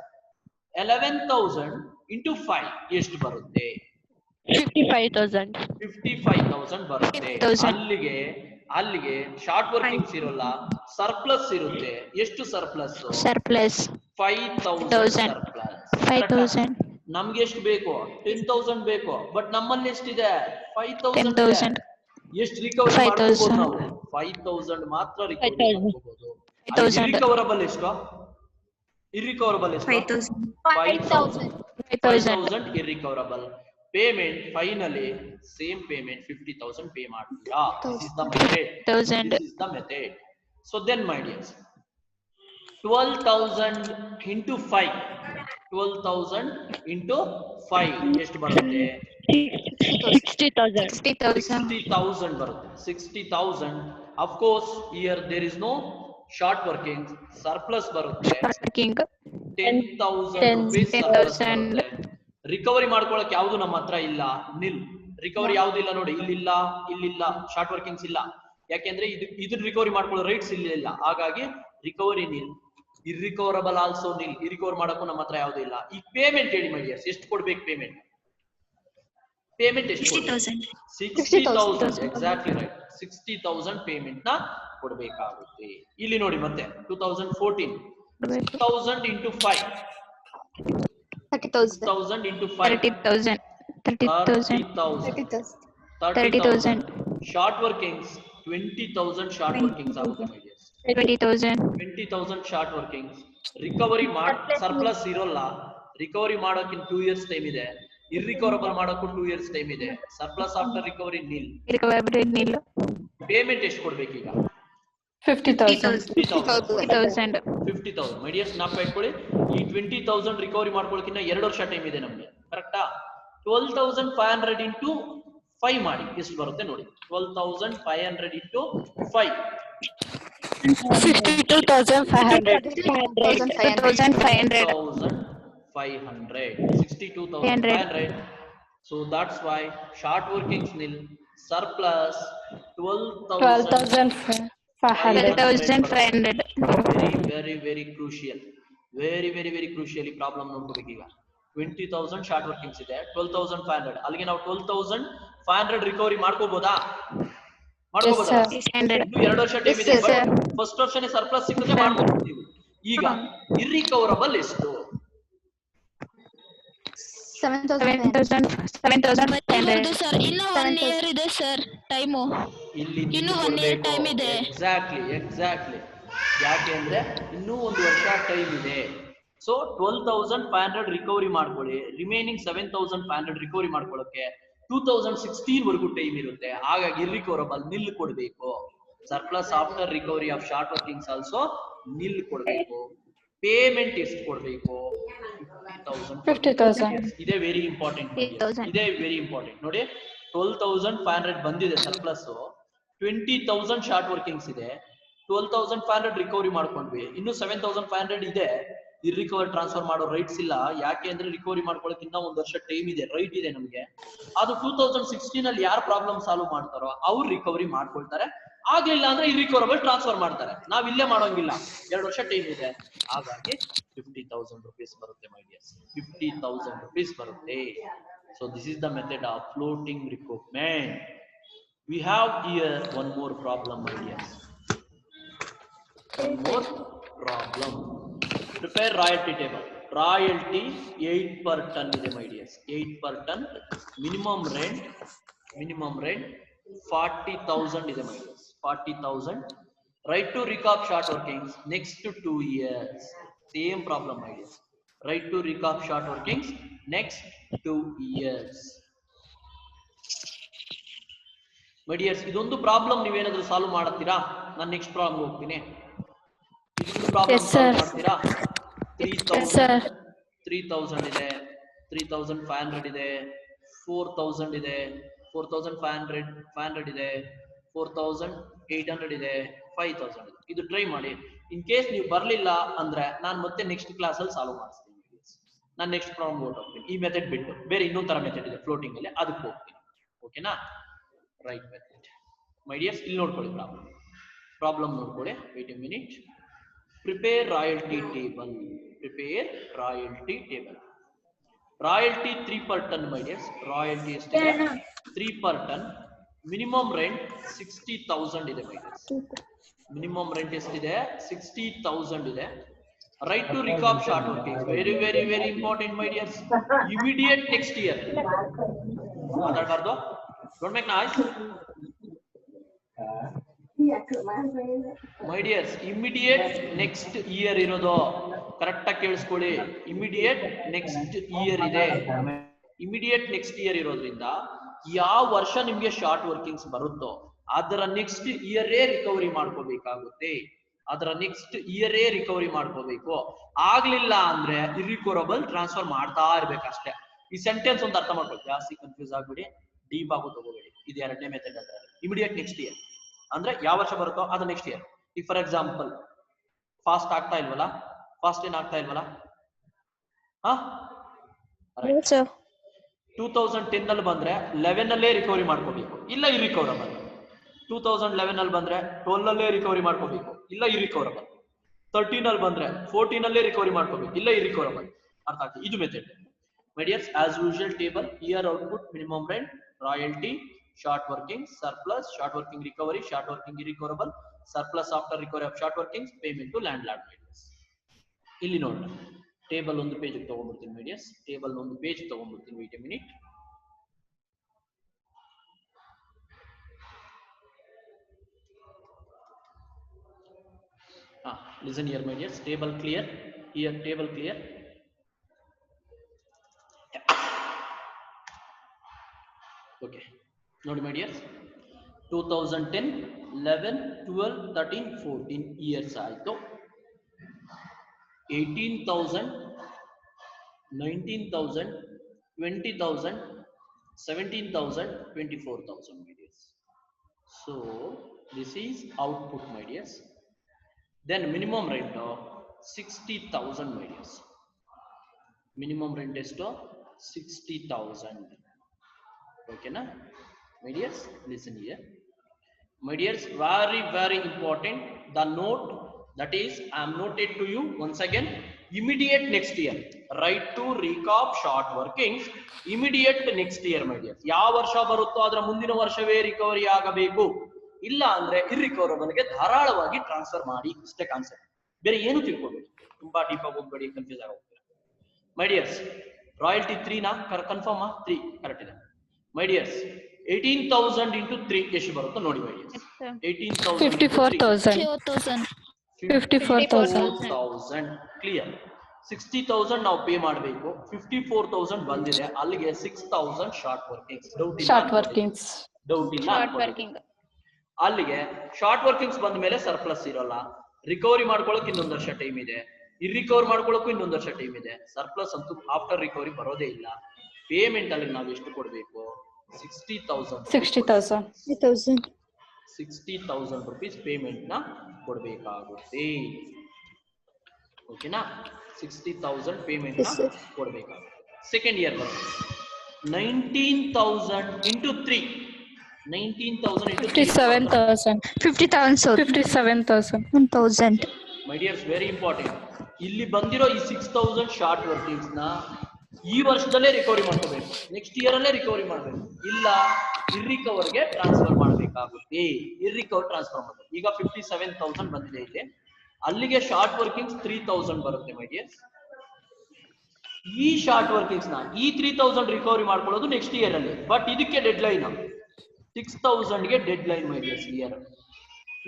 11,000 into 5 ಎಷ್ಟು ಬರುತ್ತೆ? 55,000 ಬರುತ್ತೆ. ಅಲ್ಲಿಗೆ ಶಾರ್ಟ್ ವರ್ಕಿಂಗ್ಸ್ ಇರೋಲ್ಲ, ಸರ್ಪ್ಲಸ್ ಇರುತ್ತೆ. ಎಷ್ಟು ಸರ್ಪ್ಲಸ್? 5,000 ಸರ್ಪ್ಲಸ್. 5,000. ನಮ್ಗೆ ಎಷ್ಟು ಬೇಕು? 10,000 ಬೇಕು. ಬಟ್ ನಮ್ಮಲ್ಲಿ ಎಷ್ಟಿದೆ? 5,000. ಎಷ್ಟು ರಿಕವರಿ ಮಾಡ್ಕೋಬಹುದು ನಾವು? 5,000 ಮಾತ್ರ ರಿಕವರಿ ಮಾಡ್ಕೋಬಹುದು. ಇರಿಕವರಬಲ್ ಎಷ್ಟು? ಇರಿಕವರಬಲ್ ಎಷ್ಟು? 5,000 irrecoverable. Payment finally same payment 50,000 pay ಮಾಡ್ತೀರಾ. This is the method. So then my dears, 12,000 into 5 ಎಷ್ಟು ಬರುತ್ತೆ? 60,000 ಬರುತ್ತೆ. 60,000. of course here there is no short working, surplus ಬರುತ್ತೆ. 10,000 rupees surplus ಬರುತ್ತೆ. ರಿಕವರಿ ಮಾಡ್ಕೊಳ್ಳೋಕೆ ಯಾವುದು ನಮ್ಮ ಹತ್ರ ಇಲ್ಲ, ನಿಲ್. ರಿಕವರಿ ಯಾವ್ದು ಇಲ್ಲ ನೋಡಿ, ಇಲ್ಲಿಲ್ಲ ಶಾರ್ಟ್ ವರ್ಕಿಂಗ್ಸ್ ಇಲ್ಲ. ಯಾಕೆಂದ್ರೆ ಇದ್ರ ರಿಕವರಿ ಮಾಡ್ಕೊಳ್ಳೋ ರೈಟ್ಸ್ ಇಲ್ಲ. ಹಾಗಾಗಿ ರಿಕವರಿ ನಿಲ್, ಇರ್ರಿಕವರಬಲ್ ಆಲ್ಸೋ ನಿಲ್. ಇರಿಕವರ್ ಮಾಡಕ್ಕೂ ನಮ್ಮ ಹತ್ರ ಯಾವ್ದು ಇಲ್ಲ. ಈ ಪೇಮೆಂಟ್ ಹೇಳಿ ಮೈ ಡಿಯರ್ಸ್, ಎಷ್ಟು ಕೊಡ್ಬೇಕು ಪೇಮೆಂಟ್? ಎಷ್ಟು? 60,000. Exactly right. 60,000 ಪೇಮೆಂಟ್ ನ ಕೊಡ್ಬೇಕಾಗುತ್ತೆ. ಇಲ್ಲಿ ನೋಡಿ ಮತ್ತೆ 2014 6,000 into 5 30,000 into 5 30,000. Short workings 20,000 short workings ಆಗುತ್ತೆ my dears. 20,000 short workings. Recovery surplus ಇರೋಲ್ಲ. ರಿಕವರಿ ಮಾಡೋಕೆ 2 years ಟೈಮ್ ಇದೆ. ಇರ್ರಿಕವರಬಲ್ ಮಾಡೋಕ್ಕೂ 2 years ಟೈಮ್ ಇದೆ. Surplus after recovery nil. Payment ಎಷ್ಟು ಕೊಡ್ಬೇಕು ಈಗ? 50,000. ಮೈ ಡಿಯರ್ಸ್ ನಾಪ್ಪ ಇಟ್ಕೊಳ್ಳಿ. ಈ 20,000 ರಿಕವರಿ ಮಾಡ್ಕೊಳ್ಳೋಕಿನ್ನ 2 ವರ್ಷ ಟೈಮ್ ಇದೆ ನಮ್ಗೆ. ಕರೆಕ್ಟಾ? 12,500 into 5 ಮಾಡಿ ಎಷ್ಟು ಬರುತ್ತೆ ನೋಡಿ. 12,500 into 5 62,500. 62,500. So that's why short workings nil, surplus 12,500. very crucial. very crucially problem ನೋಡ್ಕೋಬೇಕು. ಈಗ 20,000 ಶಾರ್ಟ್ ವರ್ಕಿಂಗ್ಸ್ ಇದೆ, 12,500. ಅಲ್ಲಿಗೆ ನಾವು 12,500 ರಿಕವರಿ ಮಾಡ್ಕೋಬಹುದಾ? 2 ವರ್ಷ ಟೈಮ್ ಇದೆ. ಫಸ್ಟ್ ವರ್ಷನೇ ಸರ್ಪ್ಲಸ್ ಸಿಕ್ಕಿದ್ರೆ ಮಾಡ್ಕೋಬಹುದು. ಈಗ ಇರ್ರಿಕವರಬಲ್ ಎಷ್ಟು? 7,500. ಸರ್ ಇನ್ನು 1 year ಇದೆ ಸರ್ ಟೈಮ್. ಇನ್ನು 1 year ಟೈಮ್ ಇದೆ. ಎಕ್ಸಾಕ್ಟ್ಲಿ. ಯಾಕೆ ಅಂದ್ರೆ ಇನ್ನೂ 1 ವರ್ಷ ಟೈಮ್ ಇದೆ. ಸೊ 12,500 ರಿಕವರಿ ಮಾಡ್ಕೊಳ್ಳಿ. ರಿಮೈನಿಂಗ್ 7,500 ರಿಕವರಿ ಮಾಡ್ಕೊಳ್ಳೋಕೆ 2016 ವರೆಗೂ ಟೈಮ್ ಇರುತ್ತೆ. ಹಾಗಾಗಿ ಇರ್ರಿಕವರಬಲ್ ನಿಲ್ ಕೊಡ್ಬೇಕು. Surplus after recovery of short workings also nil ಕೊಡ್ಬೇಕು. ಪೇಮೆಂಟ್ ಎಷ್ಟು ಕೊಡ್ಬೇಕು? 50,000. ಇದೇ ವೆರಿ ಇಂಪಾರ್ಟೆಂಟ್. ನೋಡಿ 12,500 ಬಂದಿದೆ ಸರ್ಪ್ಲಸ್, 20,000 ಶಾರ್ಟ್ ವರ್ಕಿಂಗ್ಸ್ ಇದೆ, 12,500 ರಿಕವರಿ ಮಾಡ್ಕೊಂಡ್ವಿ. ಇನ್ನು 7,500 ಇದೆ. ಇರ್ರಿಕವರ್ ಟ್ರಾನ್ಸ್ಫರ್ ಮಾಡೋ ರೈಟ್ಸ್ ಇಲ್ಲ. ಯಾಕೆ ಅಂದ್ರೆ ರಿಕವರಿ ಮಾಡ್ಕೊಳ್ಳೋಕೆ ಇನ್ನೂ 1 ವರ್ಷ ಟೈಮ್ ಇದೆ, ರೈಟ್ ಇದೆ ನಮ್ಗೆ. ಅದು 2016 ಅಲ್ಲಿ ಯಾರು ಪ್ರಾಬ್ಲಮ್ ಸಾಲ್ವ್ ಮಾಡ್ತಾರೋ ಅವ್ರು ರಿಕವರಿ ಮಾಡ್ಕೊಳ್ತಾರೆ. ಆಗ್ಲಿಲ್ಲ ಅಂದ್ರೆ ಇರ್ರಿಕವರಬಲ್ ಟ್ರಾನ್ಸ್ಫರ್ ಮಾಡ್ತಾರೆ. ನಾವ್ ಇಲ್ಲೇ ಮಾಡೋಂಗಿಲ್ಲ, 2 ವರ್ಷ ಟೈಮ್ ಇದೆ. ಹಾಗಾಗಿ 50,000 rupees ಬರುತ್ತೆ ಮೈ ಡಿಯರ್ಸ್. 50,000 rupees ಬರುತ್ತೆ. So this is the method of floating recruitment. We have here one more problem, my dears. One more problem. Prepare royalty table. Royalty 8 per ton ಇದೆ my dears. 8 per ton. Minimum rent 40,000 ಇದೆ my dears. 40,000. Right to recap short workings next to 2 years. Same problem my dears. Right to recap short workings next 2 years. My dears, ಇದೊಂದು ಪ್ರಾಬ್ಲಮ್ ನೀವೇನಾದ್ರೂ ಸಾಲ್ವ್ ಮಾಡುತ್ತೀರಾ? ನಾನು ನೆಕ್ಸ್ಟ್ ಪ್ರಾಬ್ಲಮ್ ಹೋಗ್ತೀನಿ. ಇದೊಂದು ಪ್ರಾಬ್ಲಮ್ ಸಾಲ್ವ್ ಮಾಡ್ತೀರಾ? 3,000 ಇದೆ, 3,500 ಇದೆ, 4,000 ಇದೆ, 4,500 ಇದೆ, 4,800 ಇದೆ, 5,000 ಇದೆ. ಇದು ಟ್ರೈ ಮಾಡಿ. ಇನ್ ಕೇಸ್ ನೀವು ಬರ್ಲಿಲ್ಲ ಅಂದ್ರೆ ನಾನು ಮತ್ತೆ ನೆಕ್ಸ್ಟ್ ಕ್ಲಾಸ್ ಅಲ್ಲಿ ಸಾಲ್ವ್ ಮಾಡಿಸ್ತೀನಿ. ನಾನು ನೆಕ್ಸ್ಟ್ ಪ್ರಾಬ್ಲಮ್ ಹೋಗ್ತೀನಿ. ಈ ಮೆಥಡ್ ಬಿಟ್ಟು ಬೇರೆ ಇನ್ನೊಂದು ತರ ಮೆಥಡ್ ಇದೆ ಫ್ಲೋಟಿಂಗ್ ಅಲ್ಲಿ, ಅದಕ್ಕೆ ಹೋಗ್ತೀನಿ. ಓಕೆನಾ? Right method my dears. ಇಲ್ಲಿ ನೋಡ್ಕೊಳ್ಳಿ ಪ್ರಾಬ್ಲಮ್ ನೋಡ್ಕೊಳ್ಳಿ. Wait a minute. Prepare royalty table. Prepare royalty table. Royalty 3 per ton, my dears. Royalty is 3 per ton. Minimum rent 60,000 ಇದೆ, my dears. Minimum rent ಎಷ್ಟಿದೆ? 60,000 ಇದೆ. Right to recap short working. Very, very, very important, my dears. Immediate next year. ಮಾತಾಡಬಾರ್ದು. Don't make noise. My dears, immediate next year ಇರೋದು ಕರೆಕ್ಟ್ ಆಗಿ ಕೇಳಿಸ್ಕೊಳ್ಳಿ. ಇಮಿಡಿಯೇಟ್ ನೆಕ್ಸ್ಟ್ ಇಯರ್ ಇದೆ. ಇಮಿಡಿಯೇಟ್ ನೆಕ್ಸ್ಟ್ ಇಯರ್ ಇರೋದ್ರಿಂದ ಯಾವ ವರ್ಷ ನಿಮ್ಗೆ ಶಾರ್ಟ್ ವರ್ಕಿಂಗ್ಸ್ ಬರುತ್ತೋ ಅದರ ನೆಕ್ಸ್ಟ್ ಇಯರೇ ರಿಕವರಿ ಮಾಡ್ಕೋಬೇಕಾಗುತ್ತೆ. ಅದರ ನೆಕ್ಸ್ಟ್ ಇಯರೇ ರಿಕವರಿ ಮಾಡ್ಕೋಬೇಕು. ಆಗ್ಲಿಲ್ಲ ಅಂದ್ರೆ ಇರ್ರಿಕವರಬಲ್ ಟ್ರಾನ್ಸ್ಫರ್ ಮಾಡ್ತಾ ಇರ್ಬೇಕಷ್ಟೇ. ಈ ಸೆಂಟೆನ್ಸ್ ಒಂದು ಅರ್ಥ ಮಾಡ್ಕೊಳ್ಳಿ. ಜಾಸ್ತಿ ಕನ್ಫ್ಯೂಸ್ ಆಗ್ಬಿಡಿ, ಡೀಪ್ ಆಗು ತಗೋಬೇಡಿ. ಇದು ಎರಡನೇ ಮೆಥಡ್ ಅಂದ್ರೆ ಇಮಿಡಿಯೇಟ್ ನೆಕ್ಸ್ಟ್ ಇಯರ್ ಅಂದ್ರೆ ಯಾವ ವರ್ಷ ಬರುತ್ತೋ ಅದು ನೆಕ್ಸ್ಟ್ ಇಯರ್. ಈಗ ಫಾರ್ ಎಕ್ಸಾಂಪಲ್ ಫಾಸ್ಟ್ ಆಗ್ತಾ ಇಲ್ವಲ್ಲ, ಫಾಸ್ಟ್ ಏನ್ ಆಗ್ತಾ ಇಲ್ವಲ್ಲ, 2010 ಅಲ್ಲಿ ಬಂದ್ರೆ 11 ಅಲ್ಲೇ ರಿಕವರಿ ಮಾಡ್ಕೋಬೇಕು, ಇಲ್ಲ ಇರ್ರಿಕವರಬಲ್. 2011 ಅಲ್ಲಿ ಬಂದ್ರೆ 12 ಅಲ್ಲೇ ರಿಕವರಿ ಮಾಡ್ಕೋಬೇಕು, ಇಲ್ಲ ಇರ್ರಿಕವರಬಲ್. 13 ಅಲ್ಲಿ ಬಂದ್ರೆ 14 ಅಲ್ಲೇ ರಿಕವರಿ ಮಾಡ್ಕೋಬೇಕು, ಇಲ್ಲ ಇರ್ರಿಕವರಬಲ್. ಅರ್ಥ ಆಗ್ತದೆ? ಇದು method. My dears, as usual table: year output, minimum rent, royalty, short working, surplus, short working recovery, short working irrecoverable, surplus after recovery of short workings, payment to landlord. ಇಲ್ಲಿ ನೋಡಿ, ಟೇಬಲ್ ಒಂದು ಪೇಜ್ ತಗೊಂಡ್ಬಿಡ್ತೀನಿ ಮೀಡಿಯಸ್. ಟೇಬಲ್ ಒಂದು ಪೇಜ್ ತಗೊಂಡ್ಬಿಡ್ತೀನಿ. Wait a minute. Listen here, my dears. Table clear? Here, table clear? Okay. ನೋಡಿ my dears, 2010, 11, 12, 13, 14 years ಆಯ್ತು. 18,000, 19,000, 20,000, 17,000, 24,000, my dears. So this is output, my dears. Then minimum rent of 60,000, my dears. Minimum rent is to 60,000. Okay na? My dears, listen here. My dears, very, very important. The note that is, I am noted to you once again. Immediate next year. Right to recap short workings. Immediate next year, my dears. ಯಾವ ವರ್ಷ ಬರುತ್ತೋ ಅದರ ಮುಂದಿನ ವರ್ಷವೇ ರಿಕವರಿ ಆಗಬೇಕು. ಇಲ್ಲ ಅಂದ್ರೆ ಇರ್ರಿಕವರಬಲ್ ಗೆ ಧಾರಾಳವಾಗಿ ಟ್ರಾನ್ಸ್ಫರ್ ಮಾಡಿ. ಇಷ್ಟೇ ಕಾನ್ಸೆಪ್ಟ್. ಬೇರೆ ಏನು ತಿಳ್ಕೊಬೇಡಿ. ತುಂಬಾ ಡೀಪ್ ಆಗಿ ಹೋಗ್ಬೇಡಿ, ಕನ್ಫ್ಯೂಸ್ ಆಗೋಗ್ತೀರಾ. My dears, ರಾಯಲ್ಟಿ 3 ನಾ ಕನ್ಫರ್ಮ್? 3 ಕರೆಕ್ಟ್ ಇದೆ. My dears, 18,000 into 3 ಎಷ್ಟು ಬರುತ್ತೋ ನೋಡಿ my dears. 18,000 54,000 ಕ್ಲಿಯರ್. 60,000 ನಾವು ಪೇ ಮಾಡಬೇಕು. 54,000 ಬಂದಿದೆ, ಅಲ್ಲಿಗೆ 6,000 ಶಾರ್ಟ್ ವರ್ಕಿಂಗ್ಸ್. ಡೌಟ್ ಇಲ್ಲ. ಅಲ್ಲಿಗೆ ಶಾರ್ಟ್ ವರ್ಕಿಂಗ್ಸ್ ಬಂದ ಮೇಲೆ ಸರ್ಪ್ಲಸ್ ಇರೋಲ್ಲ. ರಿಕವರಿ ಮಾಡ್ಕೊಳ್ಳೋಕೆ ಇನ್ನೊಂದು ವರ್ಷ ಟೈಮ್ ಇದೆ, ಇರ್ರಿಕವರ್ ಮಾಡ್ಕೊಳ್ಳೋಕು ಇನ್ನೊಂದು ವರ್ಷ ಟೈಮ್ ಇದೆ. ಸರ್ಪ್ಲಸ್ ಅಂತೂ ಆಫ್ಟರ್ ರಿಕವರಿ ಬರೋದೇ ಇಲ್ಲ. ಪೇಮೆಂಟ್ ಅಲ್ಲಿ ನಾವು ಎಷ್ಟು ಕೊಡಬೇಕು? 60,000 rupees ಪೇಮೆಂಟ್ ನ ಕೊಡಬೇಕಾಗುತ್ತೆ. ಓಕೆನಾ? 60,000 ಪೇಮೆಂಟ್ ನ ಕೊಡಬೇಕಾಗುತ್ತೆ. ಸೆಕೆಂಡ್ ಇಯರ್ ಬರುತ್ತೆ 19,000 into 3. 19,000 into 57,000. My dears, very important. ಇಲ್ಲಿ ಬಂದಿರೋ ಈ 6,000 ಶಾರ್ಟ್ ವರ್ಕಿಂಗ್ಸ್ ನ ಈ ವರ್ಷದಲ್ಲೇ ರಿಕವರಿ ಮಾಡ್ಕೋಬೇಕು, ನೆಕ್ಸ್ಟ್ ಇಯರ್ ಅಲ್ಲೇ ರಿಕವರಿ ಮಾಡಬೇಕು, ಇಲ್ಲ ಇರ್ರಿಕವರ್ಗೆ ಟ್ರಾನ್ಸ್ಫರ್ ಮಾಡಬೇಕಾಗುತ್ತೆ. ಇರ್ರಿಕವರ್ ಟ್ರಾನ್ಸ್ಫರ್ ಮಾಡಬೇಕು. ಈಗ 57,000 ಬಂದಿದೆ ಇಲ್ಲಿ, ಅಲ್ಲಿಗೆ ಶಾರ್ಟ್ ವರ್ಕಿಂಗ್ಸ್ 3,000 ಬರುತ್ತೆ ಮೈ ಡಿಯರ್ಸ್. ಈ ಶಾರ್ಟ್ ವರ್ಕಿಂಗ್ಸ್ ನ ಈ 3,000 ರಿಕವರಿ ಮಾಡ್ಕೊಳ್ಳೋದು ನೆಕ್ಸ್ಟ್ ಇಯರ್ ಅಲ್ಲಿ. ಬಟ್ ಇದಕ್ಕೆ ಡೆಡ್ ಲೈನ್ 6,000 ಗೆ ಡೆಡ್ ಲೈನ್ ಮೈ ಡಿಯರ್ಸ್ ಇಯರ್.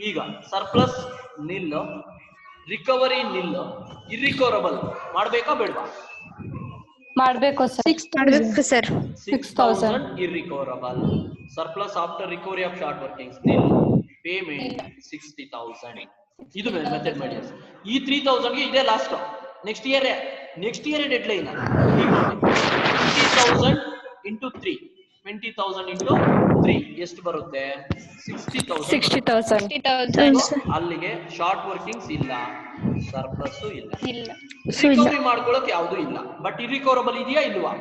ಈಗ ಸರ್ಪ್ಲಸ್ ನಿಲ್, ರಿಕವರಿ ನಿಲ್, ಇರ್ರಿಕವರಬಲ್ ಮಾಡ್ಬೇಕಾ ಬೇಡವಾ? ಮಾಡ್ಬೇಕು ಸರ್. ಮಾಡ್ಬೇಕು sir. 6,000 irrecoverable. Surplus after recovery of short workings nil. Payment 60,000. ಇದು ಮೆಥಡ್ ಮಾಡಿ. ಈ 3,000 ಗೆ ಇದೆ last. Next year dead line. 20,000 into 3. 20,000 into 3 ಎಷ್ಟು ಬರುತ್ತೆ? 60,000. ಅಲ್ಲಿಗೆ ಶಾರ್ಟ್ ವರ್ಕಿಂಗ್ಸ್ ಇಲ್ಲ, ಸರ್ಪ್ಲಸ್ ಇಲ್ಲ, ರಿಕವರಿ ಮಾಡ್ಕೊಳ್ಳೋಕೆ ಯಾವುದು ಇಲ್ಲ. ಬಟ್ ಇರ್ರಿಕವರಬಲ್ ಇದೆಯಾ ಇಲ್ವಾ?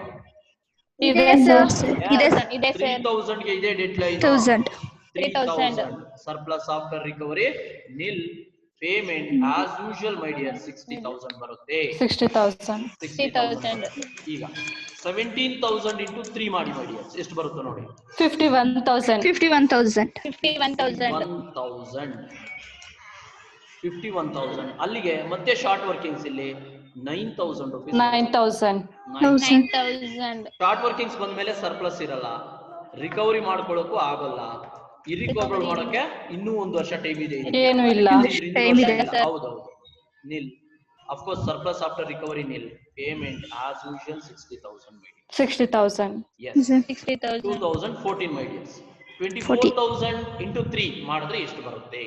ಇದೆ ಸರ್. 3,000 ಗೆ ಇದೆ deadline. 3,000 surplus after recovery nil. Payment as usual my dear 60,000 ಬರುತ್ತೆ. 60,000. ಈಗ 17,000 into 3 ಮಾಡಿ ಮೈ ಡಿಯರ್ಸ್ ಎಷ್ಟು ಬರುತ್ತೆ ನೋಡಿ? 51,000. 51,000. ಅಲ್ಲಿಗೆ ಮತ್ತೆ ಶಾರ್ಟ್ ವರ್ಕಿಂಗ್ಸ್ ಇಲ್ಲಿ 9,000 rupees. 9,000. ಶಾರ್ಟ್ ವರ್ಕಿಂಗ್ಸ್ ಬಂದ್ಮೇಲೆ ಸರ್ಪ್ಲಸ್ ಇರಲ್ಲ, ರಿಕವರಿ ಮಾಡ್ಕೊಳ್ಳೋಕು ಆಗಲ್ಲ, ಇರ್ರಿಕವರಬಲ್ ಮಾಡೋಕೆ ಇನ್ನೂ 1 ವರ್ಷ ಟೈಮ್ ಇದೆ. ಏನು ಇಲ್ಲ. ಹೌದೌದು. ನಿಲ್. Of course, surplus after recovery nil. Payment as usual 60,000 my dear. 60,000. Yes. 2014 my dears. 24,000 into 3 ಮಾಡಿದ್ರೆ ಎಷ್ಟು ಬರುತ್ತೆ?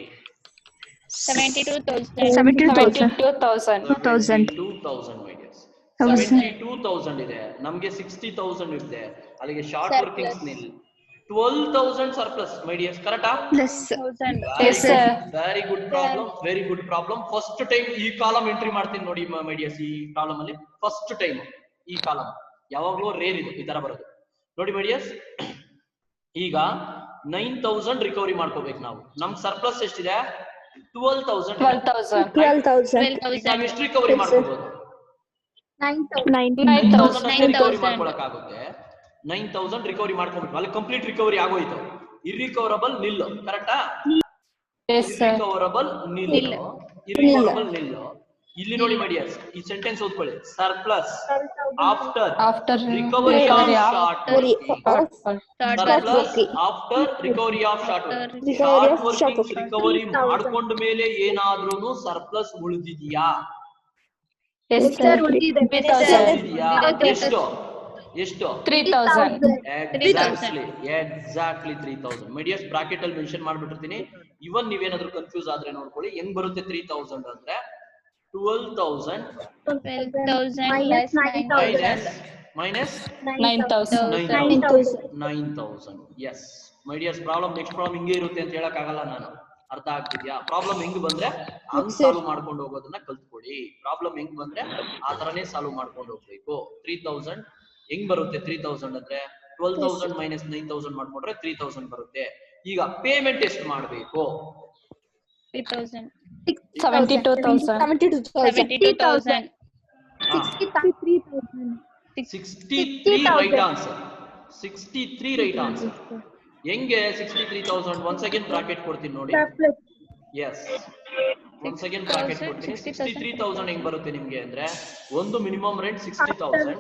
72,000. 72,000 my dears. 72,000 ಇದೆ, ನಮಗೆ 60,000 ಇದೆ. ಅಲ್ಲಿಗೆ short workings nil. 12,000 surplus my dears. ಕರೆಕ್ಟಾ? Yes sir. Very good problem. First time ಈ ಕಾಲಮ್ ಎಂಟ್ರಿ ಮಾಡ್ತೀನಿ ನೋಡಿ my dears. ಈ ಕಾಲಮ್ ಅಲ್ಲಿ ಫಸ್ಟ್ ಟೈಮ್ ಈ ಕಾಲಮ್ ಯಾವಾಗಲೂ ರೇರ್ ಇದೆ ಈ ತರ ಬರೋದು ನೋಡಿ my dears. ಈಗ 9,000 ರಿಕವರಿ ಮಾಡ್ಕೋಬೇಕು ನಾವು. ನಮ್ ಸರ್ಪ್ಲಸ್ ಎಷ್ಟಿದೆ? 12,000. ನಾವು ಎಷ್ಟು ರಿಕವರಿ ಮಾಡ್ಕೋಬಹುದು? 9,000 ರಿಕವರಿ ಮಾಡ್ಕೊಳಕ್ಕಾಗುತ್ತೆ. 9,000 ರಿಕವರಿ ಮಾಡ್ಕೋಬೇಕು. ಅಲ್ಲಿ ಕಂಪ್ಲೀಟ್ ರಿಕವರಿ ಆಗೋಯ್ತು. Irrecoverable nil. ಕರೆಕ್ಟಾ? Irrecoverable nil. ಇಲ್ಲಿ ನೋಡಿ my dears, ಈ ಸೆಂಟೆನ್ಸ್ ಓದ್ಕೊಳ್ಳಿ. Surplus after recovery of short workings recovery ಮಾಡ್ಕೊಂಡ ಮೇಲೆ ಏನಾದ್ರೂ ಸರ್ಪ್ಲಸ್ ಉಳಿದಿದೆಯಾ? ಎಷ್ಟು? 3,000. Exactly 3,000 my dears. ಬ್ರಾಕೆಟ್ ಅಲ್ಲಿ ಮೆನ್ಷನ್ ಮಾಡ್ಬಿಟ್ಟಿರ್ತೀನಿ. ಇವನ್ ನೀವೇನಾದ್ರೂ ಕನ್ಫ್ಯೂಸ್ ಆದ್ರೆ ನೋಡ್ಕೊಳ್ಳಿ ಹೆಂಗ್ ಬರುತ್ತೆ. 3,000 ಅಂದ್ರೆ 12,000 minus 9,000. Yes my dears. Problem next problem ಹಿಂಗೆ ಇರುತ್ತೆ ಅಂತ ಹೇಳಕ್ ಆಗಲ್ಲ ನಾನು. ಅರ್ಥ ಆಗ್ತಿದ್ಯಾ? ಪ್ರಾಬ್ಲಮ್ ಹೆಂಗ್ ಬಂದ್ರೆ ಹಂಗ್ ಸಾಲ್ವ್ ಮಾಡ್ಕೊಂಡು ಹೋಗೋದನ್ನ ಕಲ್ತ್ಕೊಳ್ಳಿ. ಪ್ರಾಬ್ಲಮ್ ಹೆಂಗ್ ಬಂದ್ರೆ ಆ ತರನೇ ಸಾಲ್ವ್ ಮಾಡ್ಕೊಂಡು ಹೋಗ್ಬೇಕು. 3,000 ಹೆಂಗ್ ಬರುತ್ತೆ? 3,000 ಅಂದ್ರೆ 12,000 minus 9,000 ಮಾಡ್ಕೊಂಡ್ರೆ 3,000 ಬರುತ್ತೆ. ಈಗ ಪೇಮೆಂಟ್ ಎಷ್ಟು ಮಾಡಬೇಕು? 72,000. 63 ರೈಟ್ ಆನ್ಸರ್. 63 right answer. ಹೆಂಗೆ 63,000? ಒನ್ಸ್ ಅಗೇನ್ ಬ್ರಾಕೆಟ್ ಕೊಡ್ತೀನಿ ನೋಡಿ. ಎಸ್, ಒನ್ಸ್ ಅಗೇನ್ ಬ್ರಾಕೆಟ್ ಕೊಡ್ತೀನಿ. 63,000 ಹೆಂಗ್ ಬರುತ್ತೆ ನಿಮ್ಗೆ ಅಂದ್ರೆ ಒಂದು minimum rent 60,000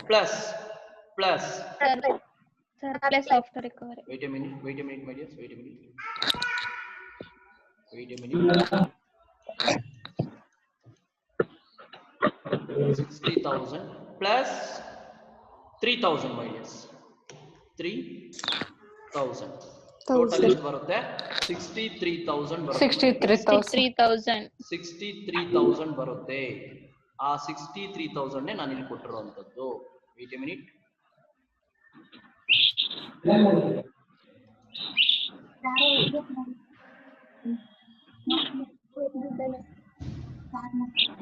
plus surplus after recovery. wait a minute my dears. wait a minute 60,000 plus 3,000 my dears. 3,000 total ಎಷ್ಟು ಬರುತ್ತೆ? 63,000 ಬರುತ್ತೆ. 63,000 ಬರುತ್ತೆ. ಆ 63,000 ನಾನು ಇಲ್ಲಿ ಕೊಟ್ಟಿರುವಂತದ್ದು. wait a minute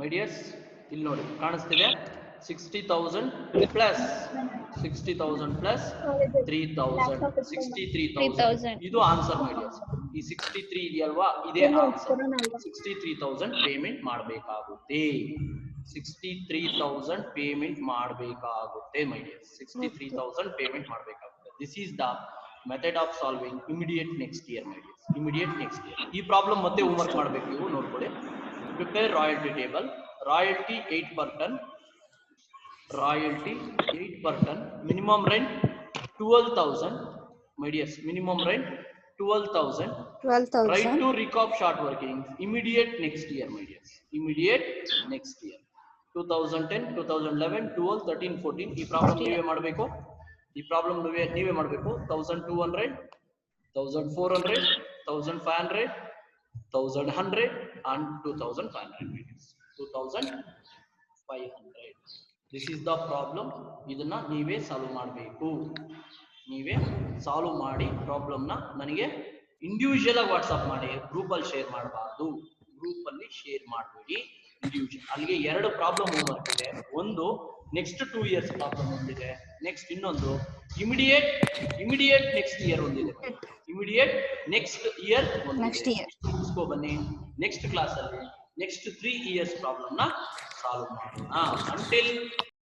my dears. ಇಲ್ಲಿ ನೋಡಿ ಕಾಣಿಸ್ತಿದೆ 60,000 ಪ್ಲಸ್ 60,000 ಪ್ಲಸ್ 3,000 63,000. ಇದು ಆನ್ಸರ್ my dears. ಈ 63 ಇದೆಯಲ್ವಾ, ಇದೇ ಆನ್ಸರ್. 63,000 ಪೇಮೆಂಟ್ ಮಾಡಬೇಕಾಗುತ್ತೆ. 63,000 ಪೇಮೆಂಟ್ ಮಾಡಬೇಕಾಗುತ್ತೆ my dears. 63,000 ಪೇಮೆಂಟ್ ಮಾಡಬೇಕಾಗುತ್ತೆ. This is the method of solving immediate next year my dears. Immediate next year. ಈ ಪ್ರಾಬ್ಲಮ್ ಮತ್ತೆ ಹೋಮ್ವರ್ಕ್ ಮಾಡಬೇಕು ನೀವು, ನೋಡ್ಕೊಳ್ಳಿ. Prepare royalty table. Royalty 8 per ton. royalty 8 per ton, minimum rent 12,000, my dears, minimum rent 12,000, 12,000. right to recop short working, immediate next year, my dears, immediate next year, 2010, 2011, 12, 13, 14, ಈ ಪ್ರಾಬ್ಲಮ್ ನೀವೇ ಮಾಡಬೇಕು, ಈ ಪ್ರಾಬ್ಲಮ್ ನೀವೇ ಮಾಡಬೇಕು. 1200, 1400, 1500, 1100 and 2500, 2500. This is the problem. ಇದನ್ನ ನೀವೇ ಸಾಲ್ವ್ ಮಾಡಬೇಕು. ನೀವೇ ಸಾಲ್ವ್ ಮಾಡಿ ಪ್ರಾಬ್ಲಮ್ ನ ನನಗೆ ಇಂಡಿವಿಜುವಲ್ ಆಗಿ ವಾಟ್ಸ್ಆಪ್ ಮಾಡಿ, ಗ್ರೂಪ್ ಅಲ್ಲಿ ಶೇರ್ ಮಾಡಬಾರ್ದು. ಗ್ರೂಪ್ ಅಲ್ಲಿ ಶೇರ್ ಮಾಡಬೇಡಿ, ಇಂಡಿವಿಜುವಲ್. ಅಲ್ಲಿಗೆ 2 ಪ್ರಾಬ್ಲಮ್ ಹೋಮ್ವರ್ಕ್ ಇದೆ. ಒಂದು ನೆಕ್ಸ್ಟ್ 2 ಇಯರ್ಸ್ ಪ್ರಾಬ್ಲಮ್ ಒಂದಿದೆ, ನೆಕ್ಸ್ಟ್ ಇನ್ನೊಂದು ಇಮಿಡಿಯೇಟ್ ನೆಕ್ಸ್ಟ್ ಇಯರ್ ಒಂದಿದೆ, immediate next year Next year. ಮುಗಿಸ್ಕೊ ಬನ್ನಿ. ನೆಕ್ಸ್ಟ್ ಕ್ಲಾಸ್ ಅಲ್ಲಿ ನೆಕ್ಸ್ಟ್ 3 ಇಯರ್ಸ್ ಪ್ರಾಬ್ಲಮ್ ನ ಸಾಲ್ವ್ ಮಾಡೋಣ. ಅಂಟಿಲ್